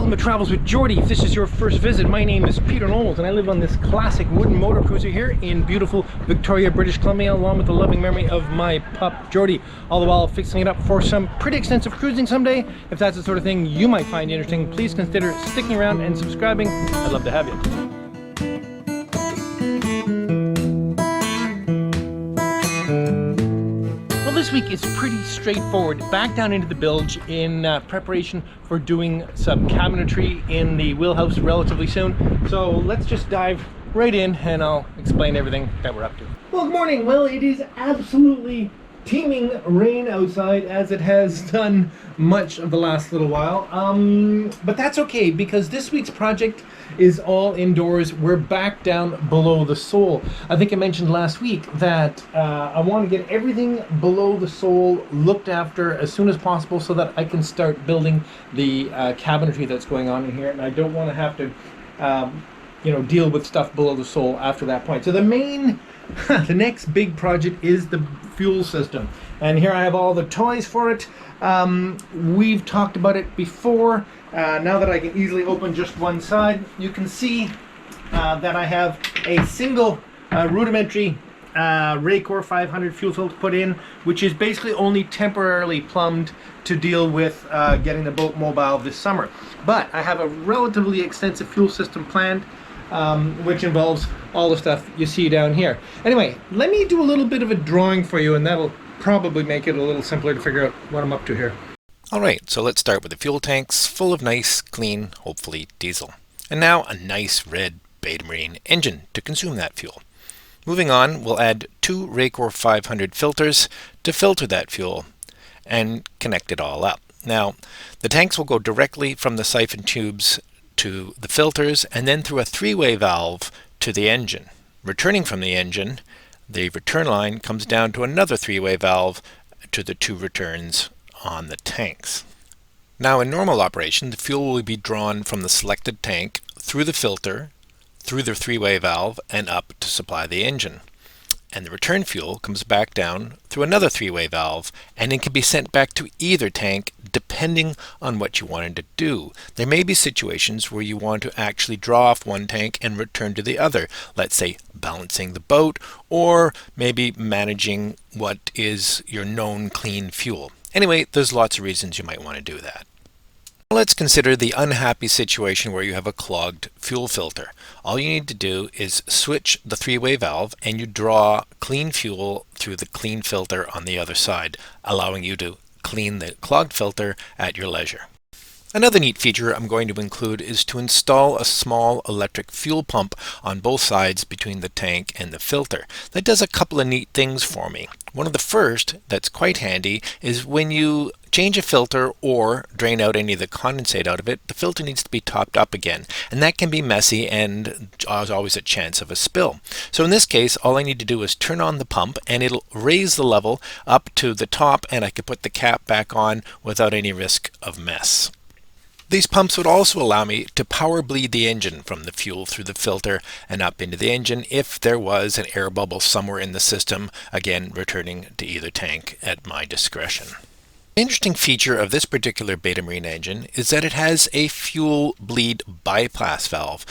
welcome to Travels with Geordie. If this is your first visit, my name is Peter Knowles and I live on this classic wooden motor cruiser here in beautiful Victoria, British Columbia, along with the loving memory of my pup Geordie, all the while fixing it up for some pretty extensive cruising someday. If that's the sort of thing you might find interesting, please consider sticking around and subscribing. I'd love to have you. This week is pretty straightforward. Back down into the bilge in preparation for doing some cabinetry in the wheelhouse relatively soon. So let's just dive right in and I'll explain everything that we're up to. Well, good morning. Well, it is absolutely teeming rain outside, as it has done much of the last little while. But that's okay, because this week's project is all indoors. We're back down below the sole. I think I mentioned last week that I want to get everything below the sole looked after as soon as possible so that I can start building the cabinetry that's going on in here, and I don't want to have to deal with stuff below the sole after that point. So the next big project is the fuel system, and here I have all the toys for it. We've talked about it before. Now that I can easily open just one side, you can see that I have a single rudimentary Raycor 500 fuel filter put in, which is basically only temporarily plumbed to deal with getting the boat mobile this summer. But I have a relatively extensive fuel system planned, which involves all the stuff you see down here. Anyway, let me do a little bit of a drawing for you, and that'll probably make it a little simpler to figure out what I'm up to here. Alright, so let's start with the fuel tanks, full of nice, clean, hopefully diesel. And now a nice red Beta Marine engine to consume that fuel. Moving on, we'll add 2 Raycor 500 filters to filter that fuel and connect it all up. Now, the tanks will go directly from the siphon tubes to the filters and then through a 3-way valve to the engine. Returning from the engine, the return line comes down to another 3-way valve to the 2 returns on the tanks. Now, in normal operation, the fuel will be drawn from the selected tank through the filter, through the 3-way valve, and up to supply the engine. And the return fuel comes back down through another 3-way valve, and it can be sent back to either tank depending on what you wanted to do. There may be situations where you want to actually draw off one tank and return to the other, let's say balancing the boat, or maybe managing what is your known clean fuel. Anyway, there's lots of reasons you might want to do that. Let's consider the unhappy situation where you have a clogged fuel filter. All you need to do is switch the 3-way valve and you draw clean fuel through the clean filter on the other side, allowing you to clean the clogged filter at your leisure. Another neat feature I'm going to include is to install a small electric fuel pump on both sides between the tank and the filter. That does a couple of neat things for me. One of the first that's quite handy is when you change a filter or drain out any of the condensate out of it, the filter needs to be topped up again, and that can be messy and there's always a chance of a spill. So in this case, all I need to do is turn on the pump and it'll raise the level up to the top, and I can put the cap back on without any risk of mess. These pumps would also allow me to power bleed the engine from the fuel through the filter and up into the engine if there was an air bubble somewhere in the system, again returning to either tank at my discretion. An interesting feature of this particular Beta Marine engine is that it has a fuel bleed bypass valve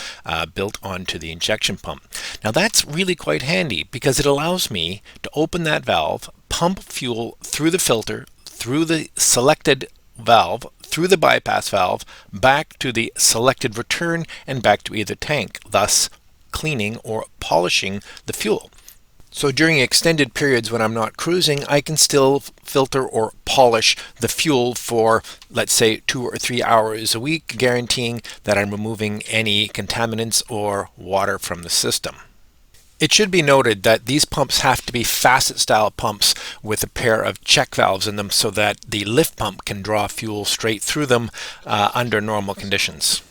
built onto the injection pump. Now that's really quite handy because it allows me to open that valve, pump fuel through the filter, through the selected valve, through the bypass valve, back to the selected return, and back to either tank, thus cleaning or polishing the fuel. So during extended periods when I'm not cruising, I can still filter or polish the fuel for, let's say, 2 or 3 hours a week, guaranteeing that I'm removing any contaminants or water from the system. It should be noted that these pumps have to be facet style pumps with a pair of check valves in them so that the lift pump can draw fuel straight through them under normal conditions.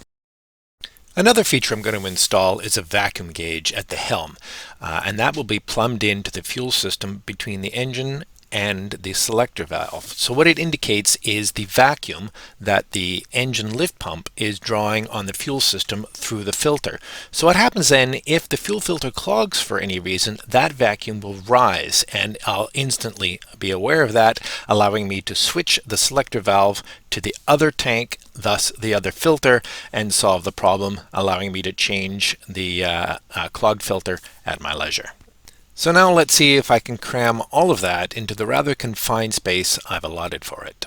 Another feature I'm going to install is a vacuum gauge at the helm, and that will be plumbed into the fuel system between the engine and the selector valve. So what it indicates is the vacuum that the engine lift pump is drawing on the fuel system through the filter. So what happens then, if the fuel filter clogs for any reason, that vacuum will rise, and I'll instantly be aware of that, allowing me to switch the selector valve to the other tank, thus the other filter, and solve the problem, allowing me to change the clogged filter at my leisure. So now let's see if I can cram all of that into the rather confined space I've allotted for it.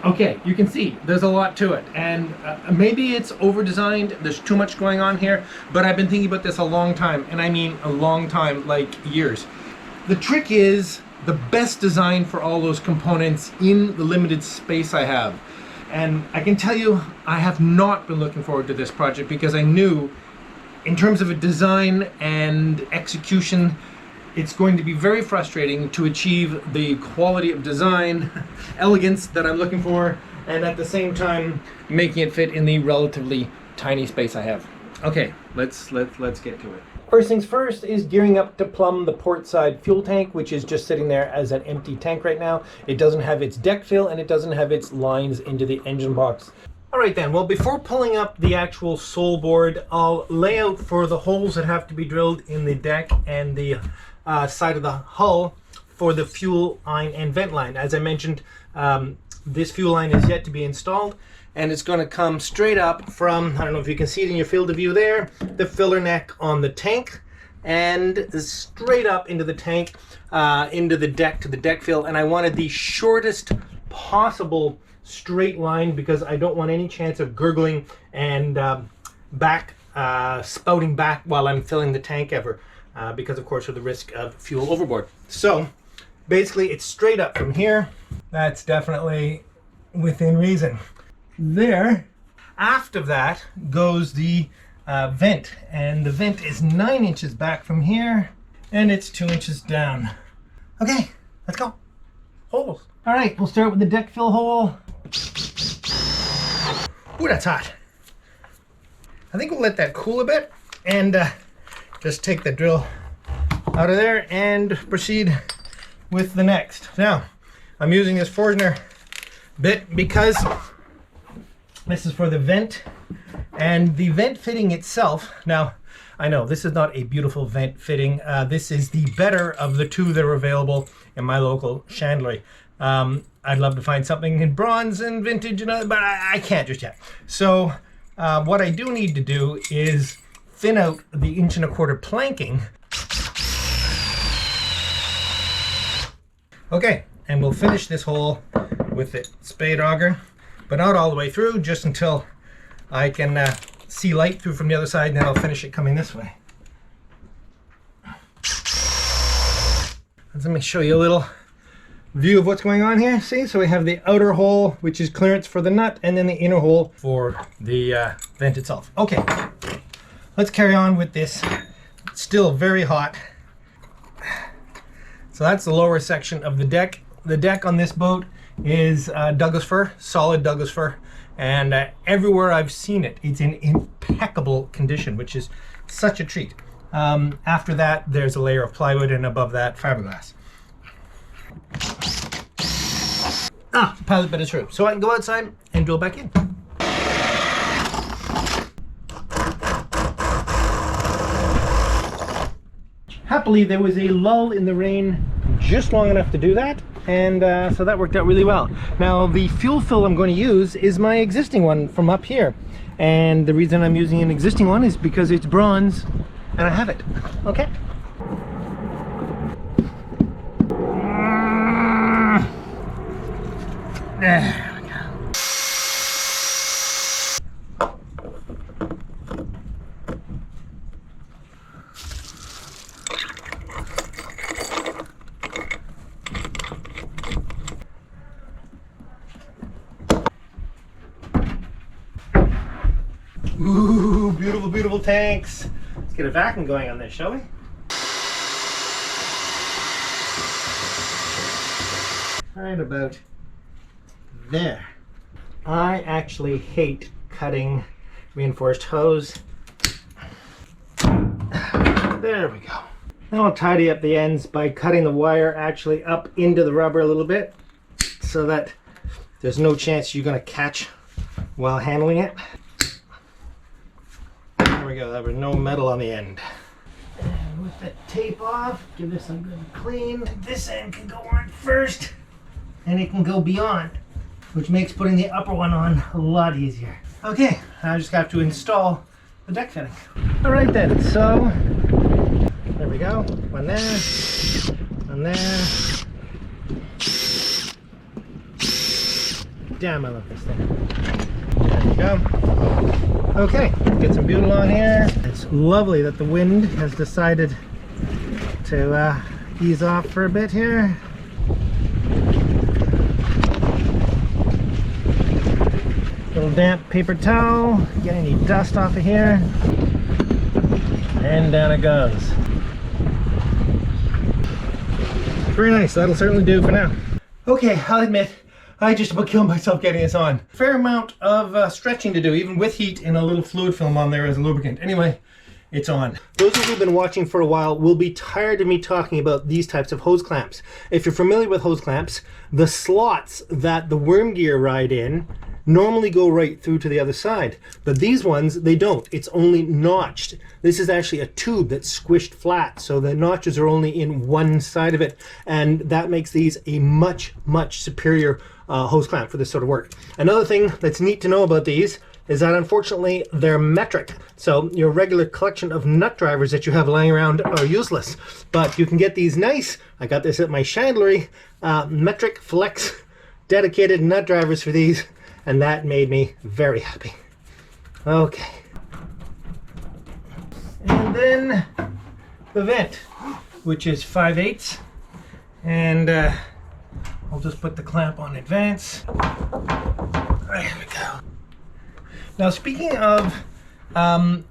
Okay, you can see there's a lot to it, and maybe it's over-designed, there's too much going on here, but I've been thinking about this a long time, and I mean a long time, like years. The trick is the best design for all those components in the limited space I have. And I can tell you, I have not been looking forward to this project, because I knew in terms of a design and execution, it's going to be very frustrating to achieve the quality of design, elegance that I'm looking for, and at the same time making it fit in the relatively tiny space I have. Okay, let's get to it. First things first is gearing up to plumb the port side fuel tank, which is just sitting there as an empty tank right now. It doesn't have its deck fill, and it doesn't have its lines into the engine box. All right then, well, before pulling up the actual sole board, I'll lay out for the holes that have to be drilled in the deck and the side of the hull for the fuel line and vent line. As I mentioned, this fuel line is yet to be installed, and it's going to come straight up from, I don't know if you can see it in your field of view there, the filler neck on the tank, and straight up into the tank, into the deck, to the deck fill. And I wanted the shortest possible straight line, because I don't want any chance of gurgling and spouting back while I'm filling the tank ever, because of course of the risk of fuel overboard. So basically it's straight up from here. That's definitely within reason. There, after that goes the vent, and the vent is 9 inches back from here, and it's 2 inches down. Okay, let's go. Holes. All right, we'll start with the deck fill hole. Ooh, that's hot. I think we'll let that cool a bit, and just take the drill out of there and proceed with the next. Now, I'm using this Forstner bit because this is for the vent, and the vent fitting itself. Now, I know this is not a beautiful vent fitting. This is the better of the two that are available in my local chandlery. I'd love to find something in bronze and vintage, and but I can't just yet. So what I do need to do is thin out the 1¼ inch planking. Okay, and we'll finish this hole with the spade auger, but not all the way through, just until I can see light through from the other side, and then I'll finish it coming this way. Let me show you a little view of what's going on here. See, so we have the outer hole, which is clearance for the nut, and then the inner hole for the vent itself. Okay, let's carry on with this. It's still very hot. So that's the lower section of the deck. The deck on this boat is Douglas fir, solid Douglas fir, and everywhere I've seen it, it's in impeccable condition, which is such a treat. After that, there's a layer of plywood, and above that, fiberglass. Pilot bed is through, so I can go outside and drill back in. Happily, there was a lull in the rain just long enough to do that, and so that worked out really well. Now, the fuel fill I'm going to use is my existing one from up here, and the reason I'm using an existing one is because it's bronze and I have it. Okay. There we go. Ooh, beautiful, beautiful tanks. Let's get a vacuum going on this, shall we? Right about there. I actually hate cutting reinforced hose. There we go. Now I'll tidy up the ends by cutting the wire actually up into the rubber a little bit so that there's no chance you're going to catch while handling it. There we go, there was no metal on the end. And with the tape off, give this a good clean. This end can go on first and it can go beyond, which makes putting the upper one on a lot easier. Okay, I just have to install the deck fitting. All right then, so there we go. One there, one there. Damn, I love this thing. There we go. Okay, get some butyl on here. It's lovely that the wind has decided to ease off for a bit here. Little damp paper towel, get any dust off of here, and down it goes. Very nice, that'll certainly do for now. Okay, I'll admit, I just about killed myself getting this on. Fair amount of stretching to do, even with heat and a little fluid film on there as a lubricant. Anyway, it's on. Those of you who've been watching for a while will be tired of me talking about these types of hose clamps. If you're familiar with hose clamps, the slots that the worm gear ride in normally go right through to the other side, but these ones, they don't. It's only notched. This is actually a tube that's squished flat, so the notches are only in one side of it, and that makes these a much superior hose clamp for this sort of work. Another thing that's neat to know about these is that unfortunately they're metric, so your regular collection of nut drivers that you have lying around are useless, but you can get these nice, I got this at my chandlery, metric flex dedicated nut drivers for these, and that made me very happy. Okay. And then the vent, which is 5/8, and I'll just put the clamp on advance. There we go. Now, speaking of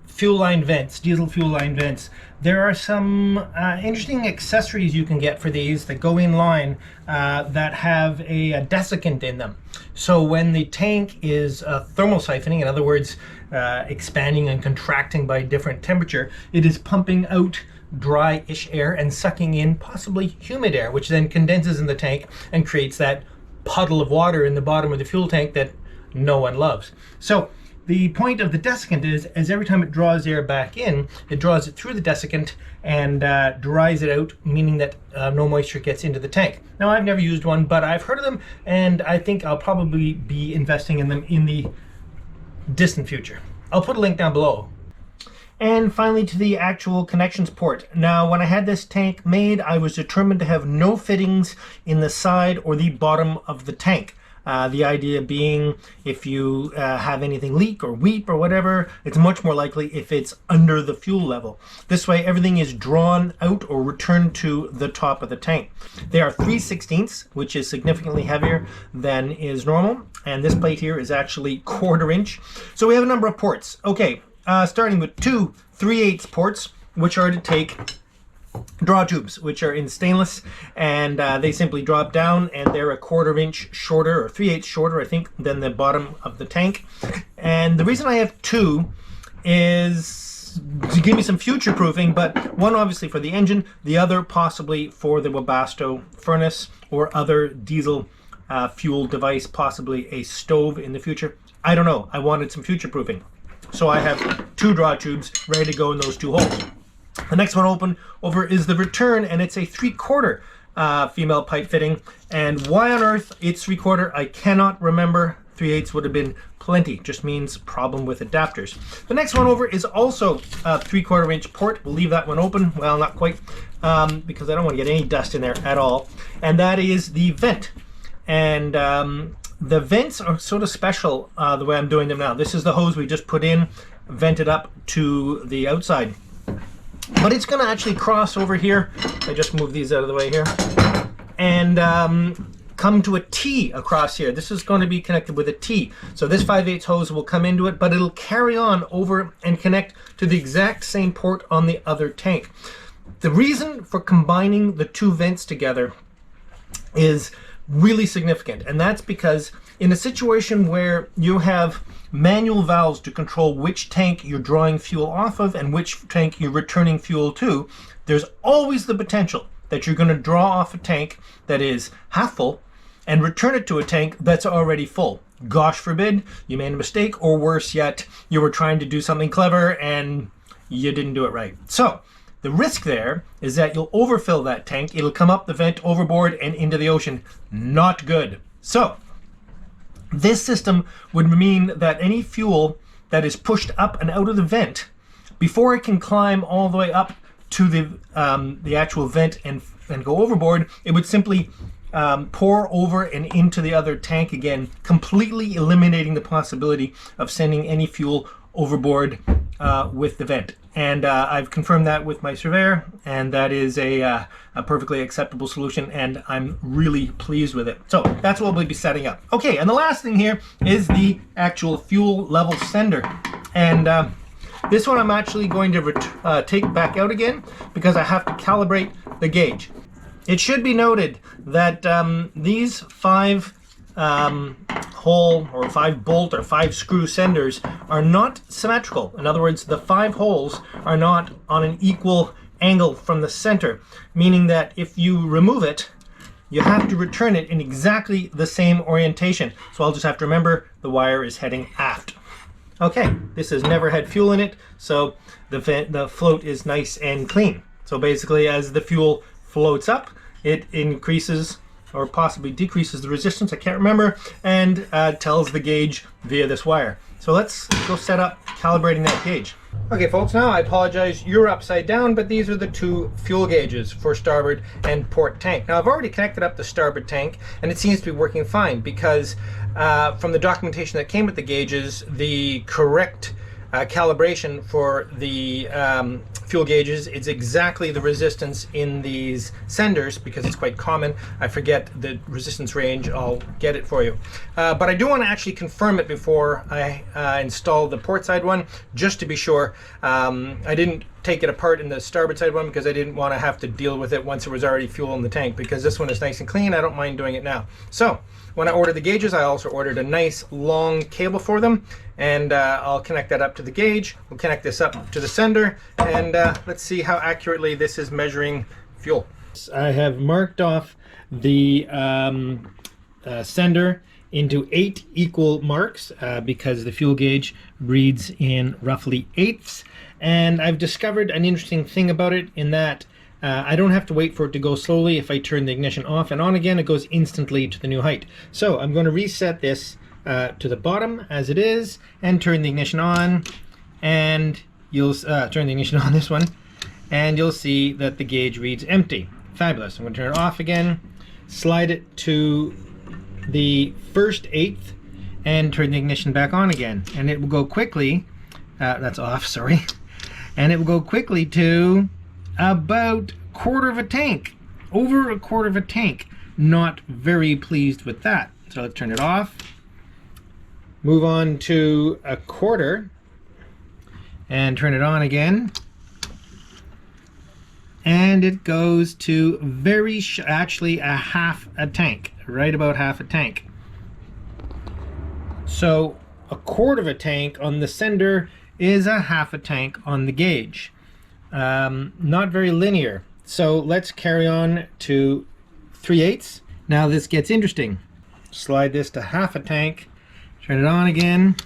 fuel line vents, diesel fuel line vents, there are some interesting accessories you can get for these that go in line that have a desiccant in them. So when the tank is thermal siphoning, in other words, expanding and contracting by different temperature, it is pumping out dry-ish air and sucking in possibly humid air, which then condenses in the tank and creates that puddle of water in the bottom of the fuel tank that no one loves. So the point of the desiccant is every time it draws air back in, it draws it through the desiccant and dries it out, meaning that no moisture gets into the tank. Now, I've never used one, but I've heard of them, and I think I'll probably be investing in them in the distant future. I'll put a link down below. And finally, to the actual connections port. Now, when I had this tank made, I was determined to have no fittings in the side or the bottom of the tank. The idea being, if you have anything leak or weep or whatever, it's much more likely if it's under the fuel level. This way, everything is drawn out or returned to the top of the tank. They are 3/16, which is significantly heavier than is normal. And this plate here is actually 1/4 inch. So we have a number of ports. Okay, starting with two 3/8 ports, which are to take draw tubes, which are in stainless, and they simply drop down, and they're 1/4 inch shorter, or 3/8 shorter, I think, than the bottom of the tank. And the reason I have two is to give me some future proofing, but one obviously for the engine, the other possibly for the Webasto furnace or other diesel fuel device, possibly a stove in the future. I don't know. I wanted some future proofing. So I have two draw tubes ready to go in those two holes. The next one over is the return, and it's a 3/4 female pipe fitting. And why on earth it's 3/4, I cannot remember. 3/8 would have been plenty, just means problem with adapters. The next one over is also a 3/4 inch port. We'll leave that one open. Well, not quite, because I don't want to get any dust in there at all. And that is the vent. And the vents are sort of special the way I'm doing them now. This is the hose we just put in, vented up to the outside. But it's going to actually cross over here. I just move these out of the way here. And come to a T across here. This is going to be connected with a T. So this 5/8 hose will come into it, but it'll carry on over and connect to the exact same port on the other tank. The reason for combining the two vents together is really significant, and that's because in a situation where you have manual valves to control which tank you're drawing fuel off of and which tank you're returning fuel to, there's always the potential that you're going to draw off a tank that is half full and return it to a tank that's already full. Gosh forbid you made a mistake, or worse yet, you were trying to do something clever and you didn't do it right. So the risk there is that you'll overfill that tank, it'll come up the vent overboard and into the ocean. Not good. So this system would mean that any fuel that is pushed up and out of the vent, before it can climb all the way up to the actual vent and go overboard, it would simply pour over and into the other tank again, completely eliminating the possibility of sending any fuel overboard with the vent. And I've confirmed that with my surveyor, and that is a perfectly acceptable solution, and I'm really pleased with it. So that's what we'll be setting up. Okay, and the last thing here is the actual fuel level sender. And this one I'm actually going to take back out again because I have to calibrate the gauge. It should be noted that these 5 hole or 5 bolt or 5 screw senders are not symmetrical. In other words, the 5 holes are not on an equal angle from the center, meaning that if you remove it, you have to return it in exactly the same orientation. So I'll just have to remember the wire is heading aft. Okay, this has never had fuel in it, so the float is nice and clean. So basically, as the fuel floats up, it increases or possibly decreases the resistance, I can't remember, and tells the gauge via this wire. So let's go set up calibrating that gauge. Okay folks, now I apologize, you're upside down, but these are the 2 fuel gauges for starboard and port tank. Now I've already connected up the starboard tank, and it seems to be working fine because from the documentation that came with the gauges, the correct calibration for the fuel gauges is exactly the resistance in these senders, because it's quite common. I forget the resistance range, I'll get it for you. But I do want to actually confirm it before I install the port side one, just to be sure. I didn't take it apart in the starboard side one because I didn't want to have to deal with it once there was already fuel in the tank, because this one is nice and clean. I don't mind doing it now. So when I ordered the gauges, I also ordered a nice long cable for them, and I'll connect that up to the gauge. We'll connect this up to the sender, and let's see how accurately this is measuring fuel. I have marked off the sender into 8 equal marks because the fuel gauge reads in roughly eighths, and I've discovered an interesting thing about it in that I don't have to wait for it to go slowly. If I turn the ignition off and on again, it goes instantly to the new height. So I'm going to reset this to the bottom as it is and turn the ignition on, and you'll turn the ignition on this one, and you'll see that the gauge reads empty. Fabulous. I'm going to turn it off again, slide it to the first eighth, and turn the ignition back on again, and it will go quickly, that's off, sorry, and it will go quickly to about quarter of a tank, over a quarter of a tank. Not very pleased with that. So let's turn it off, move on to a quarter, and turn it on again, and it goes to actually a half a tank, right about half a tank. So a quarter of a tank on the sender is a half a tank on the gauge. Not very linear. So let's carry on to 3/8. Now this gets interesting. Slide this to half a tank, turn it on again,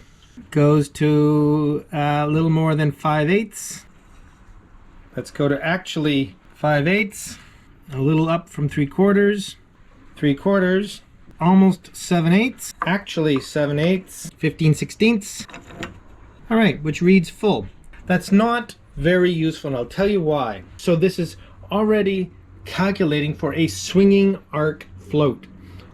goes to a little more than 5/8. Let's go to actually 5/8, a little up from 3/4, 3/4, almost 7/8, actually 7/8, 15/16. All right, which reads full. That's not very useful, and I'll tell you why. So this is already calculating for a swinging arc float,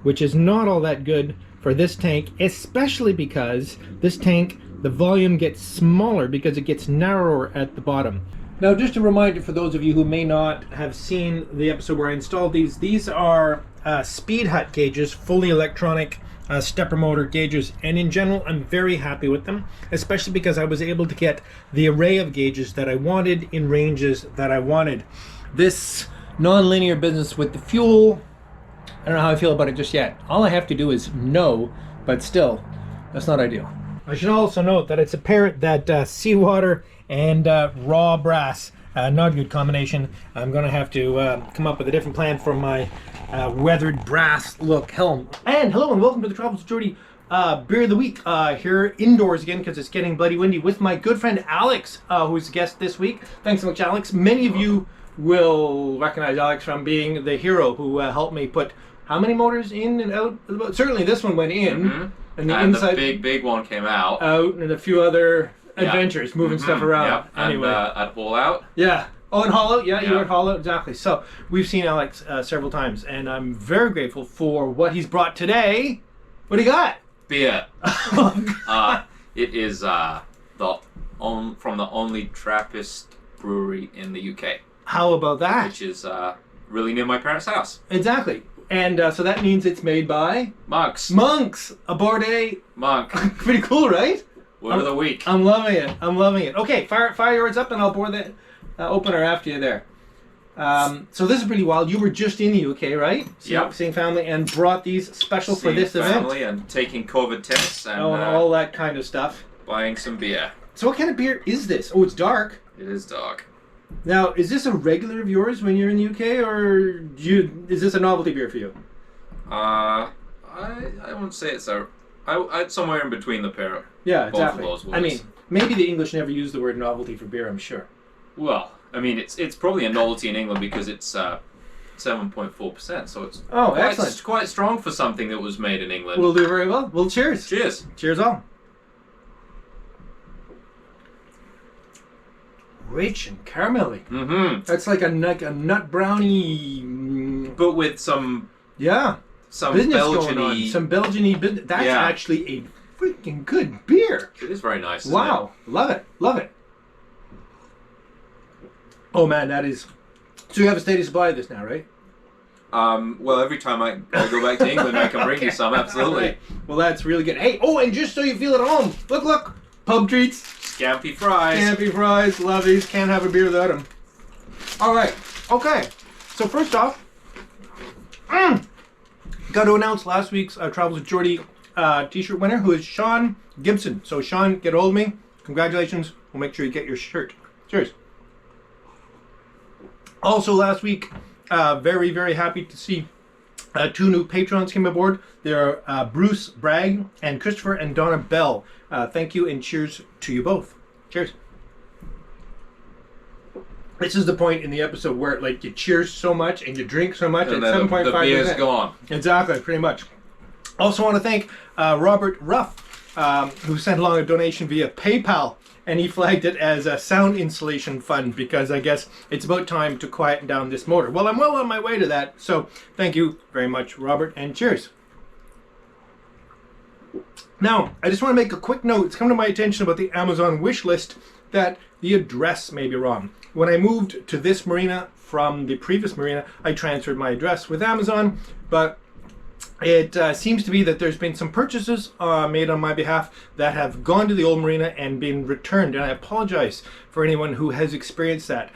which is not all that good for this tank, especially because this tank, the volume gets smaller because it gets narrower at the bottom. Now, just a reminder for those of you who may not have seen the episode where I installed these are Speed Hut gauges, fully electronic stepper motor gauges, and in general I'm very happy with them, especially because I was able to get the array of gauges that I wanted in ranges that I wanted. This non-linear business with the fuel, I don't know how I feel about it just yet. All I have to do is know but still, that's not ideal. I should also note that it's apparent that seawater and raw brass, not a good combination. I'm going to have to come up with a different plan for my weathered brass look helm. And hello and welcome to the Travels with Geordie Beer of the Week. Here indoors again because it's getting bloody windy with my good friend Alex, who's a guest this week. Thanks so much, Alex. Many of you will recognize Alex from being the hero who helped me put how many motors in and out? Certainly this one went in. And the inside, the big one came out, and a few other adventures, moving stuff around. Yep. Anyway, and at Haul Out. Yeah. Oh, and Haul Out. Yeah, you were at Haul Out, exactly. So we've seen Alex several times, and I'm very grateful for what he's brought today. What do you got? Beer. It is from the only Trappist brewery in the UK. How about that? Which is really near my parents' house. Exactly. And so that means it's made by Monks. Monks, a Bordeaux Monk. Pretty cool, right? Word of the week. I'm loving it. I'm loving it. Okay, fire yours up, and I'll pour the opener after you there. So this is pretty wild. You were just in the UK, right? Yep. Seeing family, and brought these special for this event. Family and taking COVID tests and, and all that kind of stuff. Buying some beer. So what kind of beer is this? Oh, it's dark. It is dark. Now, is this a regular of yours when you're in the UK, or is this a novelty beer for you? I wouldn't say it's I'd somewhere in between the pair. Yeah, exactly. Both of those words. I mean, maybe the English never use the word novelty for beer, I'm sure. Well, I mean, it's probably a novelty in England because it's 7.4%, so it's excellent. Quite strong for something that was made in England. We'll do very well. Well, cheers. Cheers. Cheers all. Rich and caramelly. Mm-hmm. That's like a nut brownie, but with some business Belgian-y. going on. Some Belgian-y business. That's actually a freaking good beer. It is very nice. Wow, love it, love it. Oh man, that is. So you have a steady supply of this now, right? Well, every time I go back to England, I can bring you some. Absolutely. Right. Well, that's really good. Hey, and just so you feel at home, look, pub treats. Scampy fries. Scampy fries, love these. Can't have a beer without them. All right, okay. So first off, got to announce last week's Travels with Geordie t-shirt winner, who is Sean Gibson. So Sean, get hold of me. Congratulations. We'll make sure you get your shirt. Cheers. Also last week, very, very happy to see two new patrons came aboard. They're Bruce Bragg and Christopher and Donna Bell. Thank you and cheers to you both. Cheers. This is the point in the episode where you cheers so much and you drink so much and at 7.5%. The beer's gone. Exactly, pretty much. Also want to thank Robert Ruff, who sent along a donation via PayPal, and he flagged it as a sound insulation fund because I guess it's about time to quieten down this motor. Well, I'm well on my way to that, so thank you very much, Robert, and cheers. Now, I just want to make a quick note. It's come to my attention about the Amazon wish list that the address may be wrong. When I moved to this marina from the previous marina, I transferred my address with Amazon, but it seems to be that there's been some purchases made on my behalf that have gone to the old marina and been returned, and I apologize for anyone who has experienced that.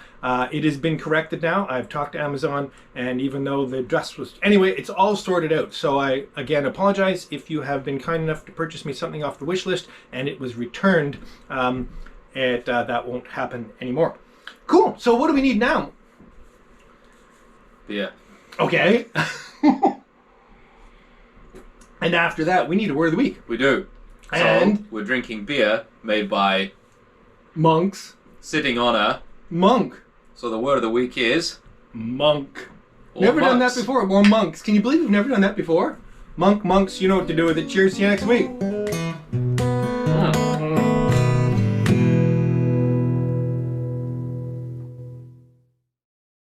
It has been corrected now. I've talked to Amazon, and even though the address was... Anyway, it's all sorted out. So I, again, apologize if you have been kind enough to purchase me something off the wish list and it was returned. That won't happen anymore. Cool. So what do we need now? Beer. Okay. And after that, we need a word of the week. We do. And so we're drinking beer made by monks. Sitting on a monk. So the word of the week is monk. Or never monks. Done that before. Or monks. Can you believe we've never done that before? Monks, you know what to do with it. Cheers, see you next week.